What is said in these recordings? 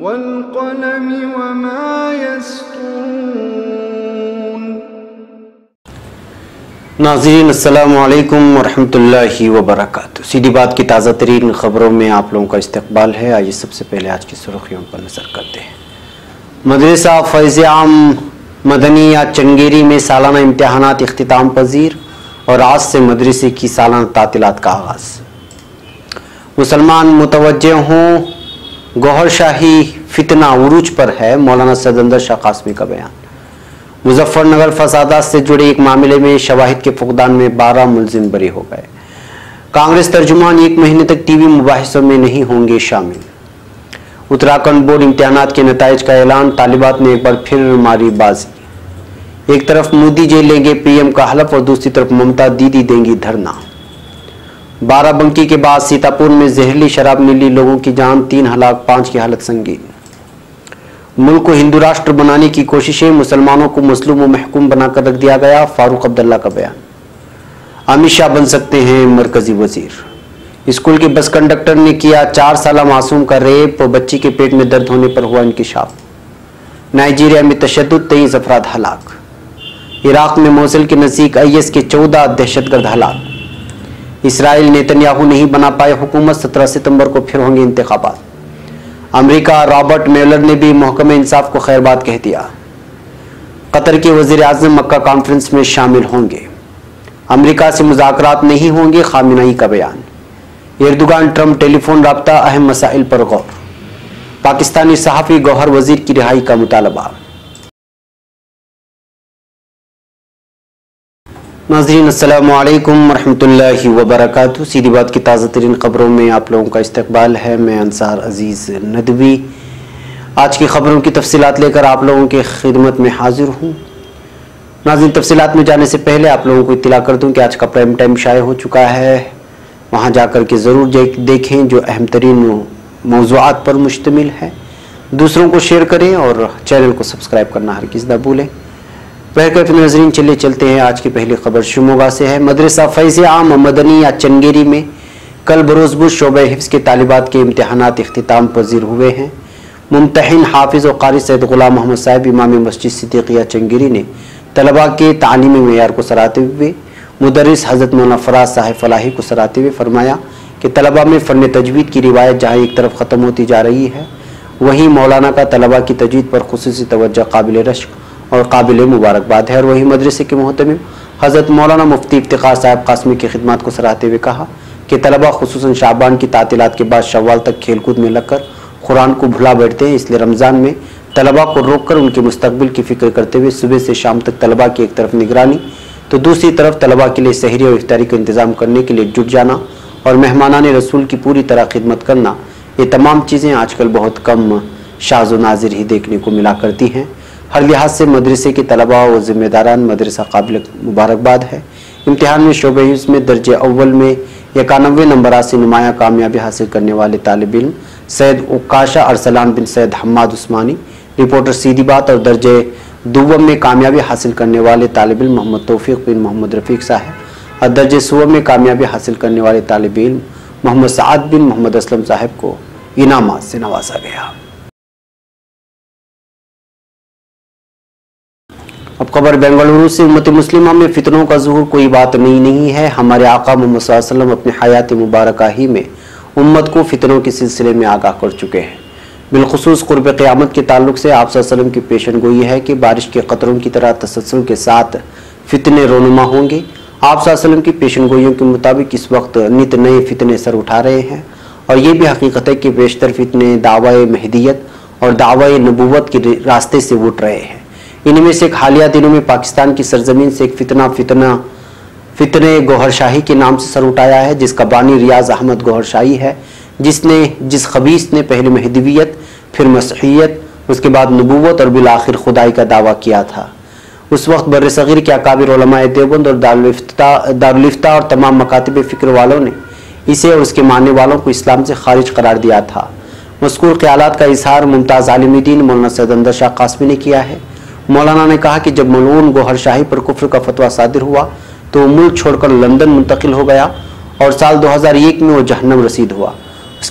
वल्क़लमि वमा यस्तुरून। नाज़रीन अस्सलामु अलैकुम वरहमतुल्लाहि वबरकातुहू। सीधी बात की ताज़ा तरीन ख़बरों में आप लोगों का इस्तकबाल है। आइए सबसे पहले आज की सुर्खियों पर नज़र करते हैं। मदरसा फ़ैज़ आम मदनिया चंगेरी में सालाना इम्तिहानात इख्तिताम पजीर और आज से मदरसे की सालाना तातीलात का आगाज़। मुसलमान मुतवज्जे हों, गौहर शाही फितना उरूज पर है, मौलाना सैयद शाह कासमी का बयान। मुजफ्फरनगर फसादात से जुड़े एक मामले में शवाहिद के फुकदान में 12 मुलजिम बरी हो गए। कांग्रेस तर्जुमान 1 महीने तक टीवी मुबाहिसों में नहीं होंगे शामिल। उत्तराखंड बोर्ड इम्तिहानात के नताइज का ऐलान, तालिबात ने एक बार फिर मारी बाजी। एक तरफ मोदी जी लेंगे पीएम का हलफ और दूसरी तरफ ममता दीदी देंगी धरना। बाराबंकी के बाद सीतापुर में जहरीली शराब मिली, लोगों की जान, 3 हलाक, 5 की हालत संगीन। मुल्क को हिंदू राष्ट्र बनाने की कोशिशें, मुसलमानों को मसलूम व महकूम बनाकर रख दिया गया, फारूक अब्दुल्ला का बयान। अमित शाह बन सकते हैं मरकजी वजीर। स्कूल के बस कंडक्टर ने किया 4 साल मासूम का रेप और बच्ची के पेट में दर्द होने पर हुआ इंकिशाफ। नाइजीरिया में तशद्दुद, 23 अफराद हलाक। इराक में मोसुल के नज़दीक IS के 14 दहशतगर्द हलाक। इसराइल नेतन्याहू नहीं बना पाए हुकूमत, 17 सितंबर को फिर होंगे इंतखाबात। अमेरिका रॉबर्ट म्यूलर ने भी महकमे इंसाफ को खैरबाद कह दिया। कतर के वजीर आज़म मक्का कॉन्फ्रेंस में शामिल होंगे। अमेरिका से मुज़ाकरात नहीं होंगे, खामिनेई का बयान। एर्दोगान ट्रंप टेलीफोन राब्ता, अहम मसाइल पर गौर। पाकिस्तानी सहाफ़ी गौहर वजीर की रिहाई का मुतालबा। नाज़रीन अस्सलामु अलैकुम वरहमतुल्लाहि वबरकातुहू। सीधी बात की ताज़ा तरीन ख़बरों में आप लोगों का इस्तकबाल है। मैं अंसार अजीज़ नदवी आज की ख़बरों की तफसीलात लेकर आप लोगों की खिदमत में हाजिर हूँ। नाज़रीन, तफसीलात में जाने से पहले आप लोगों को इत्तला कर दूँ कि आज का प्राइम टाइम शाये हो चुका है, वहाँ जाकर के ज़रूर देखें, जो अहम तरीन मौज़ूआत पर मुश्तमिल है। दूसरों को शेयर करें और चैनल को सब्सक्राइब करना हरगिज़ न भूलें। नाज़रीन, चलिए चलते हैं। आज की पहली खबर शिमोगा से है। मदरसा फ़ैज़ आम मदनिया चंगेरी में कल बरोज़ शोबे हिफ्ज़ के तालिबात के इम्तिहानात इख्तिताम पजीर हुए हैं। मुम्तहिन हाफिज़ और क़ारी सैयद ग़ुलाम मोहम्मद साहिब इमाम मस्जिद सिद्दीक़िया चंगेरी ने तलबा के तालीमी मेयार को सराहते हुए मुदर्रिस हज़रत मौलाना फ़राज़ साहिब फ़लाही को सराहते हुए फरमाया कि तलबा में फ़न तजवीद की रिवायत जहाँ एक तरफ ख़त्म होती जा रही है, वहीं मौलाना का तलबा की तजवीद पर खुसूसी तवज्जो काबिल रश्क और काबिल मुबारकबाद है। और वहीं मदरसे के मोहतमिम हज़रत मौलाना मुफ्ती इफ्तिखार साहब कासमी की खिदमत को सराहते हुए कहा कि तलबा खुसूसन शाबान की तातीलात के बाद शव्वाल तक खेलकूद में लगकर कुरान को भुला बैठते हैं, इसलिए रमज़ान में तलबा को रोक कर उनके मुस्तकबिल की फ़िक्र करते हुए सुबह से शाम तक तलबा की एक तरफ निगरानी तो दूसरी तरफ तलबा के लिए सहरी और इफ्तारी का इंतज़ाम करने के लिए जुट जाना और मेहमानान रसूल की पूरी तरह खिदमत करना, ये तमाम चीज़ें आजकल बहुत कम शाज़ व नाज़िर ही देखने को मिला करती हैं। हर लिहाज से मदरसे के तलबा व ज़िम्मेदारान मदरसा काबिल मुबारकबाद है। इम्तिहान में शोबे हिफ्ज़ में दर्जे अव्वल में 91 नंबरात से नुमाया कामयाबी हासिल करने वाले तालिब इल्म सैयद उकाशा अरसलान बिन सैयद हम्माद उस्मानी, रिपोर्टर सीधी बात, और दर्जे दुव्वम में कामयाबी हासिल करने वाले तालिब इल्म मोहम्मद तौफीक बिन मोहम्मद रफ़ीक साहब और दर्जे सुवम में कामयाबी हासिल करने वाले तालिब इल्म मोहम्मद साद बिन मोहम्मद असलम साहब को इनामात से नवाजा गया। अब खबर बेंगलुरु से। उम्मत मुस्लिमा में फितनों का ज़ुहूर कोई बात नहीं है। हमारे आका मोहम्मद सल्लल्लाहु अलैहि वसल्लम अपने हयात मुबारका ही में उम्मत को फितनों के सिलसिले में आगाह कर चुके हैं। बिलखुसूस क़ुर्ब क़यामत के ताल्लुक से आप सल्लल्लाहु अलैहि वसल्लम की पेशन गोई है कि बारिश के क़तरों की तरह तसलसल के साथ फितने रोनुमा होंगे। आप सल्लल्लाहु अलैहि वसल्लम की पेशन गोइयों के मुताबिक इस वक्त नित नए फितने सर उठा रहे हैं और ये भी हकीकत है कि बेशतर फितने दावा महदियत और दावा नबूवत के रास्ते से उठ रहे हैं। इनमें से एक हालिया दिनों में पाकिस्तान की सरजमीन से एक फितने गौहर शाही के नाम से सर उठाया है, जिसका बानी रियाज अहमद गौहर शाही है, जिस खबीस ने पहले महदवियत, फिर मसीहियत, उसके बाद नबूवत और बिल आखिर खुदाई का दावा किया था। उस वक्त बर्र सगीर के अकाबिर उलमाए देवबंद और दारुल इफ्ता और तमाम मकातिब फ़िक्र वालों ने इसे और उसके मानने वालों को इस्लाम से खारिज करार दिया था। मज़कूर ख़यालात का इजहार मुमताज़ आलिम-ए-दीन मौलाना सैयद शाह कासमी ने किया है। मौलाना ने कहा कि जब मलऊन गौहर शाही पर कुफ्र का फतवा सादिर हुआ तो मुल्क छोड़कर लंदन मुंतकिल हो गया और साल 2001 में वो जहन्नम रसीद हुआ।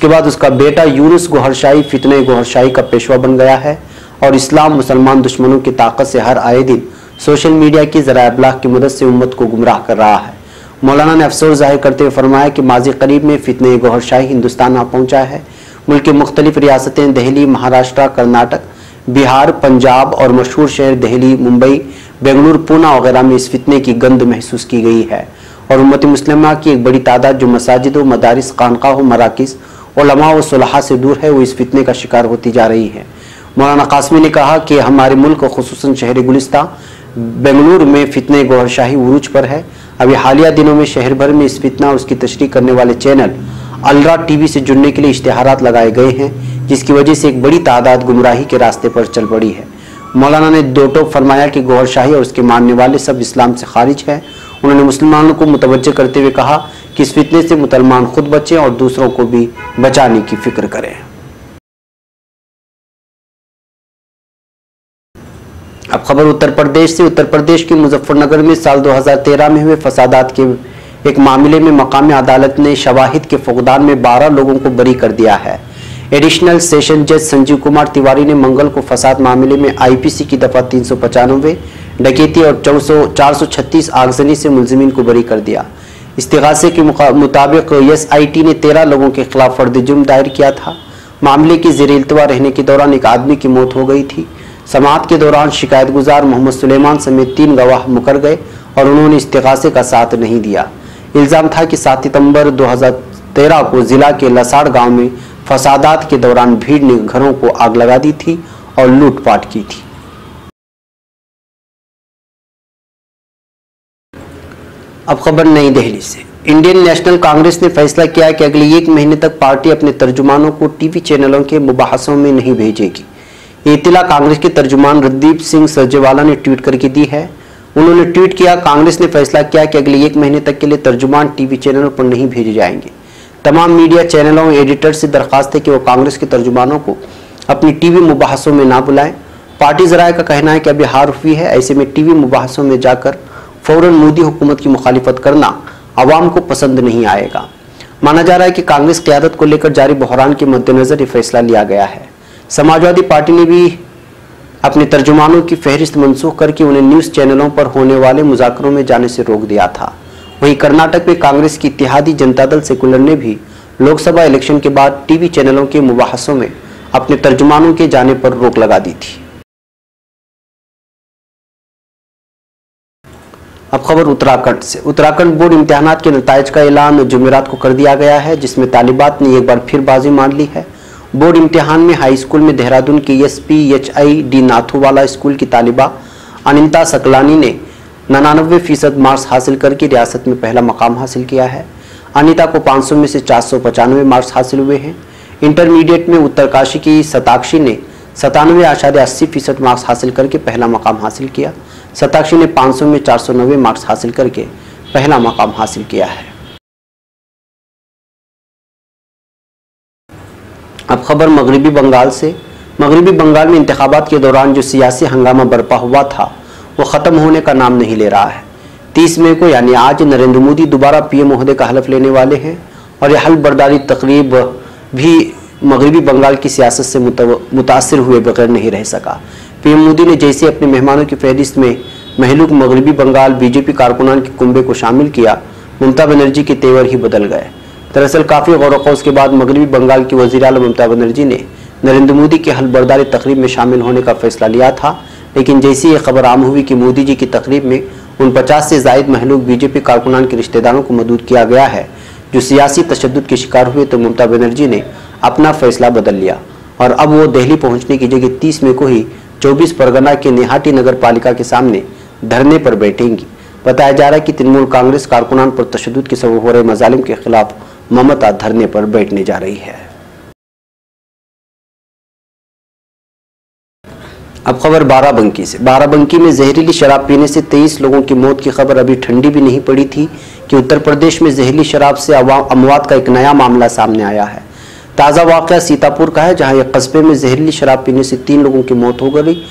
उसके बाद उसका बेटा यूनुस गोहरशाही फितने गोहरशाही का पेशवा बन गया है और इस्लाम मुसलमान दुश्मनों की ताकत से हर आए दिन सोशल मीडिया की ज़राए इब्लाग की मदद से उम्मत को गुमराह कर रहा है। मौलाना ने अफसोस जाहिर करते हुए फरमाया कि माजी करीब में फितने गोहरशाही हिंदुस्तान आ पहुंचा है। मुल्क की मुख्तलिफ रियासतें दिल्ली, महाराष्ट्र, कर्नाटक, बिहार, पंजाब और मशहूर शहर दिल्ली, मुंबई, बेंगलुरु, पूना वगैरह में इस फितने की गंध महसूस की गई है और उम्मत मुस्लिमा की एक बड़ी तादाद जो मसाजिदों, मदारिस, खानकाहों, मराकिज़, उलमा व सुलहा से दूर है वो इस फितने का शिकार होती जा रही है। मौलाना कासमी ने कहा कि हमारे मुल्क खुसूसन शहर गुलिस्तां बेंगलुरु में फितने गोहरशाही उरूज पर है। अभी हालिया दिनों में शहर भर में इस फितना और उसकी तशरीह करने वाले चैनल अलरा टीवी से जुड़ने के लिए इश्तिहारात लगाए गए हैं, जिसकी वजह से एक बड़ी तादाद गुमराही के रास्ते पर चल पड़ी है। मौलाना ने दो टोक फरमाया कि गोहरशाही और उसके मानने वाले सब इस्लाम से खारिज है। उन्होंने मुसलमानों को मुतवज्जह करते हुए कहा कि इस फितने से मुसलमान खुद बचें और दूसरों को भी बचाने की फिक्र करें। अब खबर उत्तर प्रदेश से। उत्तर प्रदेश के मुजफ्फरनगर में साल 2013 में हुए फसादात के एक मामले में मकामी अदालत ने शवाहिद के फुकदान में 12 लोगों को बरी कर दिया है। एडिशनल सेशन जज संजीव कुमार तिवारी ने मंगल को फसाद मामले में आईपीसी की दफा 395 डकैती और 436 आगजनी से मुलजिमीन को बरी कर दिया। इस्तिगासे के मुताबिक एसआईटी ने 13 लोगों के खिलाफ फर्द जुर्म दायर किया था। मामले की ज़ेर इल्तवा रहने के दौरान एक आदमी की मौत हो गई थी। समाअत के दौरान शिकायत गुजार मोहम्मद सुलेमान समेत 3 गवाह मुकर गए और उन्होंने इस्तिगासे का साथ नहीं दिया। इल्ज़ाम था कि 7 सितंबर 2013 को जिला के लसाड़ गांव में फसादात के दौरान भीड़ ने घरों को आग लगा दी थी और लूटपाट की थी। अब खबर नई दिल्ली से। इंडियन नेशनल कांग्रेस ने फैसला किया है कि अगले 1 महीने तक पार्टी अपने तर्जुमानों को टीवी चैनलों के मुबाहसों में नहीं भेजेगी। ये इत्तला कांग्रेस के तर्जुमान रणदीप सिंह सुरजेवाला ने ट्वीट करके दी है। उन्होंने ट्वीट किया, कांग्रेस ने फैसला किया कि अगले 1 महीने तक के लिए तर्जुमान टीवी चैनलों पर नहीं भेजे जाएंगे। तमाम मीडिया चैनलों और एडिटर से दरख्वास्त है कि वो कांग्रेस के तर्जुमानों को अपनी टीवी मुबाहसों में ना बुलाएं। पार्टी ज़राए का कहना है कि अभी हार हुई है, ऐसे में टीवी मुबाहसों में जाकर फौरन मोदी हुकूमत की मुखालिफत करना आवाम को पसंद नहीं आएगा। माना जा रहा है कि कांग्रेस क़यादत को लेकर जारी बहरान के मद्देनजर ये फैसला लिया गया है। समाजवादी पार्टी ने भी अपने तर्जुमानों की फहरिस्त मनसूख करके उन्हें न्यूज़ चैनलों पर होने वाले मुज़ाकरों में जाने से रोक दिया था। वहीं कर्नाटक में कांग्रेस की इत्तेहादी जनता दल सेकुलर ने भी लोकसभा इलेक्शन के बाद टीवी चैनलों के मुबाहसों में अपने तर्जुमानों के जाने पर रोक लगा दी थी। अब खबर उत्तराखंड से। उत्तराखंड बोर्ड इम्तिहानात के नताइज का ऐलान जुमेरात को कर दिया गया है, जिसमें तालिबात ने एक बार फिर बाजी मान ली है। बोर्ड इम्तिहान में हाई स्कूल में देहरादून के SPHI नाथूवाला स्कूल की तालिबा अनिता सकलानी ने 99% मार्क्स हासिल करके रियासत में पहला मकाम हासिल किया है। अनिता को 500 में से 495 मार्क्स हासिल हुए हैं। इंटरमीडिएट में उत्तरकाशी की सताक्षी ने 97.80% मार्क्स हासिल करके पहला मकाम हासिल किया। सताक्षी ने 500 में 490 मार्क्स हासिल करके पहला मकाम हासिल किया है। अब खबर मगरबी बंगाल से। मगरबी बंगाल में इंतखाबात के दौरान जो सियासी हंगामा बरपा हुआ था वो ख़त्म होने का नाम नहीं ले रहा है। 30 मई को यानी आज नरेंद्र मोदी दोबारा PM महोदय का हलफ लेने वाले हैं और यह हल्फ बर्दारी तकरीब भी मगरबी बंगाल की सियासत से मुतासिर हुए बगैर नहीं रह सका। PM मोदी ने जैसे अपने मेहमानों की फहरिस्त में महलूक मगरबी बंगाल BJP कारकुनान के कुंबे को शामिल किया, ममता बनर्जी के तेवर ही बदल गए। दरअसल काफ़ी गौर व खौज के बाद मगरबी बंगाल की वज़ीर आला ममता बनर्जी ने नरेंद्र मोदी के हल्फ बर्दारी तकरीब में शामिल होने का फैसला लिया था, लेकिन जैसी ये खबर आम हुई कि मोदी जी की तकरीब में उन 50 से ज़ायद महलूक BJP कारकुनान के रिश्तेदारों को मदऊद किया गया है जो सियासी तशद्दुद के शिकार हुए, तो ममता बनर्जी ने अपना फैसला बदल लिया और अब वो दिल्ली पहुंचने की जगह 30 मई को ही 24 परगना के निहाटी नगर पालिका के सामने धरने पर बैठेंगी। बताया जा रहा है कि तृणमूल कांग्रेस कारकुनान पर तशद्दुद के सबब हो रहे मजालिम के खिलाफ ममता धरने पर बैठने जा रही है। अब खबर बाराबंकी से। बाराबंकी में जहरीली शराब पीने से 23 लोगों की मौत की खबर अभी ठंडी भी नहीं पड़ी थी कि उत्तर प्रदेश में जहरीली शराब से अमवात का एक नया मामला सामने आया है। ताज़ा वाक़या सीतापुर का है, जहां एक कस्बे में जहरीली शराब पीने से 3 लोगों की मौत हो गई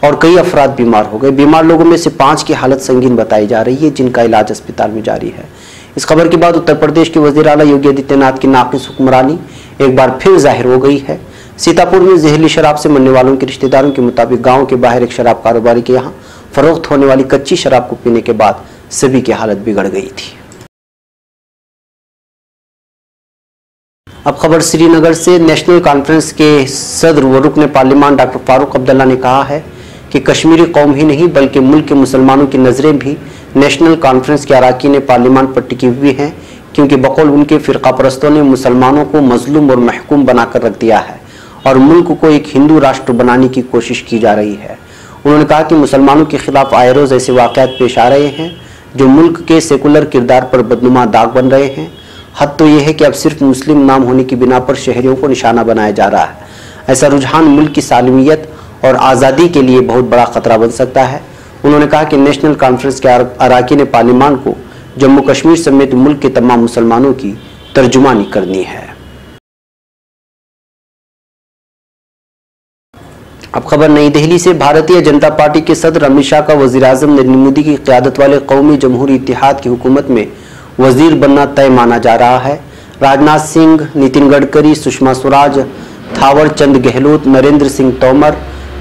और कई अफराद बीमार हो गए। बीमार लोगों में से 5 की हालत संगीन बताई जा रही है, जिनका इलाज अस्पताल में जारी है। इस खबर के बाद उत्तर प्रदेश के वजीर आला योगी आदित्यनाथ की नाकिस हुक्मरानी एक बार फिर जाहिर हो गई है। सीतापुर में जहरीली शराब से मरने वालों के रिश्तेदारों के मुताबिक गांव के बाहर एक शराब कारोबारी के यहां फरोख्त होने वाली कच्ची शराब को पीने के बाद सभी की हालत बिगड़ गई थी। अब खबर श्रीनगर से। नेशनल कॉन्फ्रेंस के सदर व रुकन पार्लियामान डॉक्टर फारूक अब्दुल्ला ने कहा है कि कश्मीरी कौम ही नहीं बल्कि मुल्क के मुसलमानों की नज़रें भी नेशनल कॉन्फ्रेंस के अरकान पार्लियामान पर टिकी हुई हैं, क्योंकि बकौल उनके फ़िरका परस्तों ने मुसलमानों को मजलूम और महकूम बनाकर रख दिया है और मुल्क को एक हिंदू राष्ट्र बनाने की कोशिश की जा रही है। उन्होंने कहा कि मुसलमानों के खिलाफ आए रोज़ ऐसे वाक़यात पेश आ रहे हैं जो मुल्क के सेकुलर किरदार पर बदनुमा दाग बन रहे हैं। हद तो यह है कि अब सिर्फ मुस्लिम नाम होने की बिना पर शहरियों को निशाना बनाया जा रहा है। ऐसा रुझान मुल्क की सालमियत और आज़ादी के लिए बहुत बड़ा खतरा बन सकता है। उन्होंने कहा कि नेशनल कॉन्फ्रेंस के अरकान पार्लियामान को जम्मू कश्मीर समेत मुल्क के तमाम मुसलमानों की तर्जुमानी करनी है। अब खबर नई दिल्ली से। भारतीय जनता पार्टी के सदर अमित शाह का वज़ीर-ए-आज़म नरेंद्र मोदी की क़यादत वाले कौमी जमहूरी इत्तेहाद की हुकूमत में वजीर बनना तय माना जा रहा है। राजनाथ सिंह, नितिन गडकरी, सुषमा स्वराज, थावर चंद गहलोत, नरेंद्र सिंह तोमर,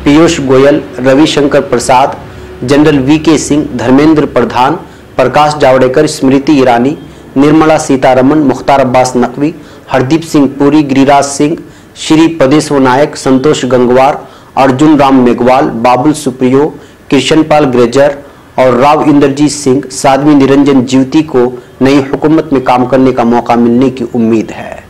पीयूष गोयल, रविशंकर प्रसाद, जनरल वीके सिंह, धर्मेंद्र प्रधान, प्रकाश जावड़ेकर, स्मृति ईरानी, निर्मला सीतारमण, मुख्तार अब्बास नकवी, हरदीप सिंह पुरी, गिरिराज सिंह, श्री पदेशो नायक, संतोष गंगवार, अर्जुन राम मेघवाल, बाबुल सुप्रियो, कृष्णपाल ग्रेजर और राव इंद्रजीत सिंह, साध्वी निरंजन ज्योति को नई हुकूमत में काम करने का मौका मिलने की उम्मीद है।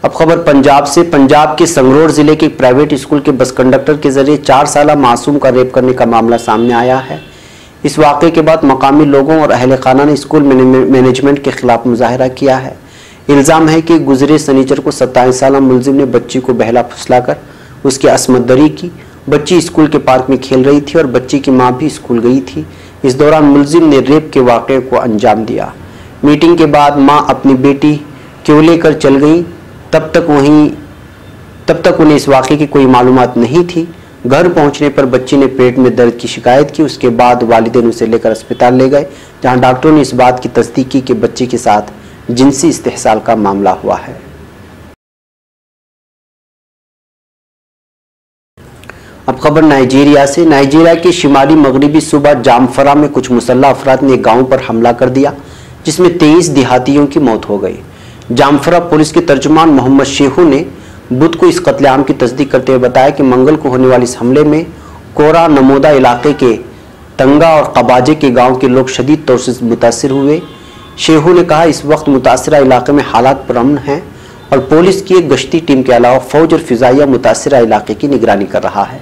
अब खबर पंजाब से। पंजाब के संगरूर जिले के प्राइवेट स्कूल के बस कंडक्टर के जरिए 4 साला मासूम का रेप करने का मामला सामने आया है। इस वाक़े के बाद मकामी लोगों और अहले खाना ने स्कूल मैनेजमेंट के खिलाफ मुजाहरा किया है। इल्ज़ाम है कि गुजरे शनिचर को 27 साला मुलजिम ने बच्ची को बहला फुसलाकर उसकी असमत दरी की। बच्ची स्कूल के पार्क में खेल रही थी और बच्ची की मां भी स्कूल गई थी। इस दौरान मुलजिम ने रेप के वाक़े को अंजाम दिया। मीटिंग के बाद मां अपनी बेटी क्यों लेकर चल गई, तब तक उन्हें इस वाक़े की कोई मालूमात नहीं थी। घर पहुंचने पर बच्ची ने पेट में दर्द की शिकायत की। उसके बाद वालिदैन उसे लेकर अस्पताल ले गए, जहां डॉक्टरों ने इस बात की तस्दीक की कि बच्ची के साथ जिनसी इस्तेहसाल का मामला हुआ है। अब खबर नाइजीरिया से। नाइजीरिया के शिमाली मगरबी सूबा जामफरा में कुछ मुसल्लह अफराद ने गांव पर हमला कर दिया, जिसमें 23 देहातियों की मौत हो गई। जामफरा पुलिस के तर्जुमान मोहम्मद शेहू ने बुध को इस कत्लेआम की तस्दीक करते हुए बताया कि मंगल को होने वाले इस हमले में कोरा नमोदा इलाके के तंगा और कबाजे के गांव के लोग शदीद तौर से मुतासिर हुए। शेहू ने कहा, इस वक्त मुतासिरा इलाके में हालात पुरअमन हैं और पुलिस की एक गश्ती टीम के अलावा फौज और फिजाइया मुतासिरा इलाके की निगरानी कर रहा है।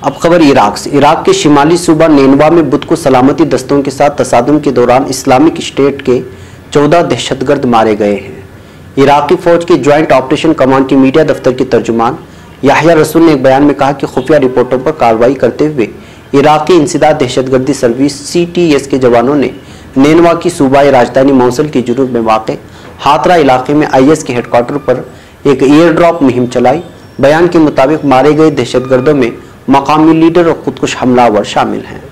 अब खबर इराक से। इराक के शिमाली सूबा नेनवा में बुध को सलामती दस्तों के साथ तसादुम के दौरान इस्लामिक स्टेट के 14 दहशतगर्द मारे गए हैं। इराकी फौज के ज्वाइंट ऑपरेशन कमांड के मीडिया दफ्तर के तर्जुमान याहिया रसूल ने एक बयान में कहा कि खुफिया रिपोर्टों पर कार्रवाई करते हुए इराकी इंसदाद दहशतगर्दी सर्विस CTS के जवानों ने नेनवा की सूबाई राजधानी मौसल के जुनूब में वाक़े हातरा इलाके में IS के हेडक्वार्टर पर एक एयर ड्रॉप मुहिम चलाई। बयान के मुताबिक मारे गए दहशतगर्दों में मकामी लीडर और खुदकुश हमलावर शामिल हैं।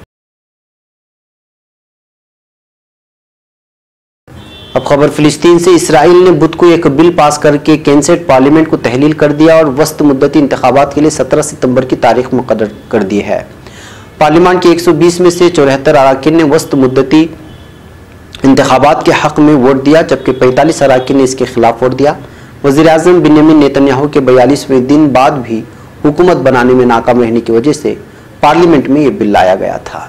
अब खबर फिलिस्तीन से। इसराइल ने बुध को एक बिल पास करके कैंसेट पार्लियामेंट को तहलील कर दिया और वस्त मुद्दती इंतखाबात के लिए 17 सितंबर की तारीख मुकर्रर कर दी है। पार्लियामान के 120 में से 74 अरकान ने वस्त मुद्दती इंतखाबात के हक में वोट दिया, जबकि 45 अरकान ने इसके खिलाफ वोट दिया। वज़ीर-ए-आज़म बेंजामिन नेतन्याहू के 42वें दिन बाद भी हुकूमत बनाने में नाकाम रहने की वजह से पार्लियामेंट में यह बिल लाया गया था।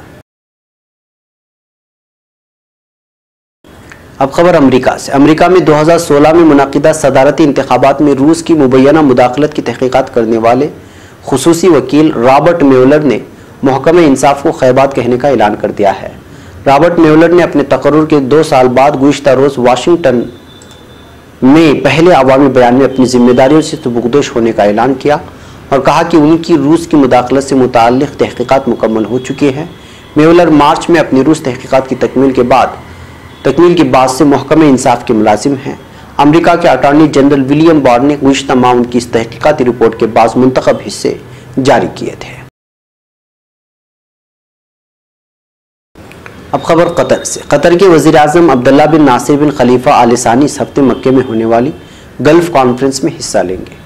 अब खबर अमेरिका से। अमेरिका में 2016 में मुनाकिदा सदारती इंतखाबात में रूस की मुबैना मुदाखलत की तहकीकात करने वाले खुसूसी वकील रॉबर्ट म्यूलर ने महकमा इंसाफ को खैबात कहने का ऐलान कर दिया है। रॉबर्ट म्यूलर ने अपने तकर्रुर के 2 साल बाद गुज़िश्ता रोज़ वाशिंगटन में पहले अवामी बयान में अपनी जिम्मेदारियों से सुबुकदोश होने का ऐलान किया और कहा कि उनकी रूस की मुदाखलत से मुताल्लिक़ तहकीकात मुकम्मल हो चुकी हैं। म्यूलर मार्च में अपनी रूस तहकीकात की तकमील के बाद से महकमा इंसाफ के मुलाजिम हैं। अमेरिका के अटॉर्नी जनरल विलियम बार ने गुज़िश्ता माह उनकी इस तहकीकाती रिपोर्ट के बाद मुंतखब हिस्से जारी किए थे। अब खबर कतर से। कतर के वज़ीर आज़म अब्दुल्ला बिन नासिर बिन खलीफा आल सानी इस हफ्ते मक्के में होने वाली गल्फ कॉन्फ्रेंस में हिस्सा लेंगे।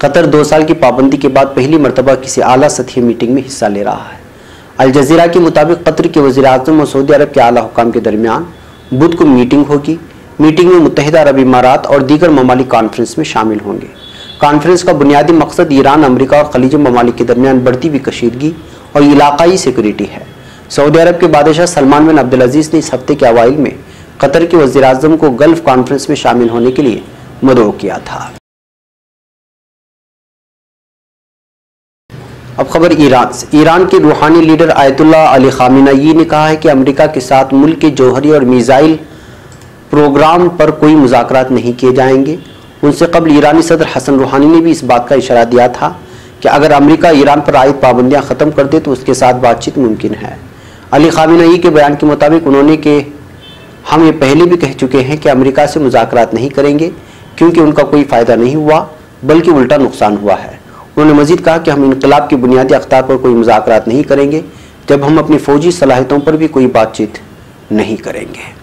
कतर 2 साल की पाबंदी के बाद पहली मरतबा किसी आला सतही मीटिंग में हिस्सा ले रहा है। अल जज़ीरा के मुताबिक कतर के वज़ीर आज़म और सऊदी अरब के आला हुकाम के दरमियान बुध को मीटिंग होगी। मीटिंग में मुत्तहिदा अरब इमारात और दीगर ममालिक कॉन्फ्रेंस में शामिल होंगे। कॉन्फ्रेंस का बुनियादी मकसद ईरान, अमेरिका और खलीजी ममालिक के दरमियान बढ़ती हुई कशीदगी और इलाकाई सिक्योरिटी है। सऊदी अरब के बादशाह सलमान बिन अब्दुल अजीज ने इस हफ्ते के अवाइल में कतर के वज़ीर आज़म को गल्फ कॉन्फ्रेंस में शामिल होने के लिए मदऊ किया था। अब खबर ईरान से। ईरान के रूहानी लीडर आयतुल्लाह अली खामेनेई ने कहा है कि अमेरिका के साथ मुल्क के जौहरी और मिसाइल प्रोग्राम पर कोई मुज़ाकरात नहीं किए जाएंगे। उनसे कबल ईरानी सदर हसन रूहानी ने भी इस बात का इशारा दिया था कि अगर अमेरिका ईरान पर आयद पाबंदियां ख़त्म कर दे तो उसके साथ बातचीत मुमकिन है। अली खामेनेई के बयान के मुताबिक उन्होंने कि हम ये पहले भी कह चुके हैं कि अमेरिका से मुज़ाकरात नहीं करेंगे क्योंकि उनका कोई फ़ायदा नहीं हुआ बल्कि उल्टा नुकसान हुआ है। उन्होंने मजीद कहा कि हम इनकलाब की बुनियादी अख्तार पर कोई मुज़ाकरात नहीं करेंगे जब हम अपनी फ़ौजी सलाहियतों पर भी कोई बातचीत नहीं करेंगे।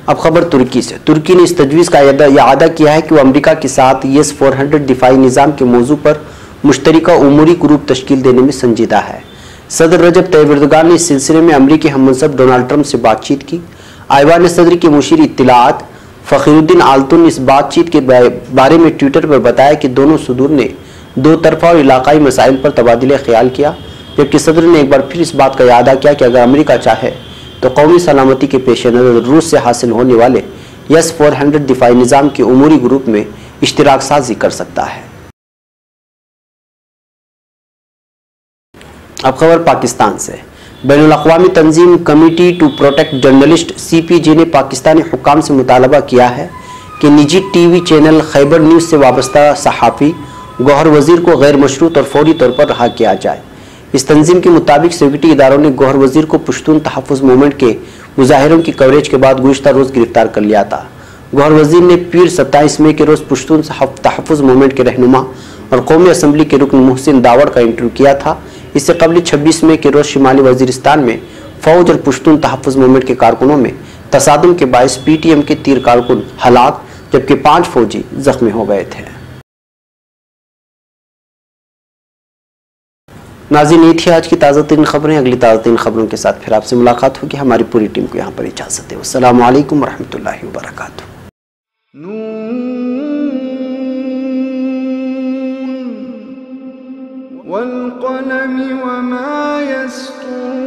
अब खबर तुर्की से। तुर्की ने इस तजवीज़ का इआदा किया है कि वह अमेरिका के साथ S-400 दिफाई निज़ाम के मौजू पर मुश्तरका उमूरी ग्रुप तश्कील देने में संजीदा है। सदर रजब तैयब एर्दोगान ने इस सिलसिले में अमरीकी हममनसब डोनाल्ड ट्रंप से बातचीत की। आईवान सदर के मुशीर इत्तलाआत फ़खरुद्दीन आलतुन ने इस बातचीत के बारे में ट्विटर पर बताया कि दोनों सदूर ने दो तरफा और इलाकाई मसाइल पर तबादला ख्याल किया, जबकि सदर ने एक बार फिर इस बात का इआदा किया कि अगर अमेरिका चाहे तो कौमी सलामती के पेश नज़र रूस से हासिल होने वाले S-400 दिफाई निज़ाम के उमूरी ग्रुप में इश्तिराक साजी कर सकता है। अब खबर पाकिस्तान से। बैनुल अक़वामी तंजीम committee to protect journalist CPJ ने पाकिस्तानी हुक्काम से मुतालबा किया है कि निजी TV चैनल खैबर न्यूज़ से वाबस्ता सहाफ़ी गौहर वज़ीर को गैर मशरूत और फौरी तौर पर रहा किया जाए। इस तंजीम के मुताबिक सिक्योरिटी इदारों ने गौहर वज़ीर को पश्तून तहफ़्फ़ुज़ मूवमेंट के मुजाहिरों की कवरेज के बाद गुज़िश्ता रोज़ गिरफ्तार कर लिया था। गौहर वज़ीर ने पीर 27 मई के रोज़ पश्तून तहफ़्फ़ुज़ मूवमेंट के रहनुमा और कौमी असम्बली के रुकन मोहसिन दावड़ का इंटरव्यू किया था। इससे कबल 26 मई के रोज़ शिमाली वज़ीरिस्तान में फ़ौज और पश्तून तहफ़्फ़ुज़ मूवमेंट के कारकुनों में तसादुम के बायस PTM के 3 कारकुन हलाक जबकि 5 फौजी जख्मी हो गए थे। नाज़रीन, ये थी आज की ताज़ा तरीन खबरें। अगली ताज़ा तरीन खबरों के साथ फिर आपसे मुलाकात होगी। हमारी पूरी टीम को यहाँ पर इजाज़त है। अस्सलामु अलैकुम वरहमतुल्लाहि वबरकातुहू। वल क़लम वमा यस्तूरून।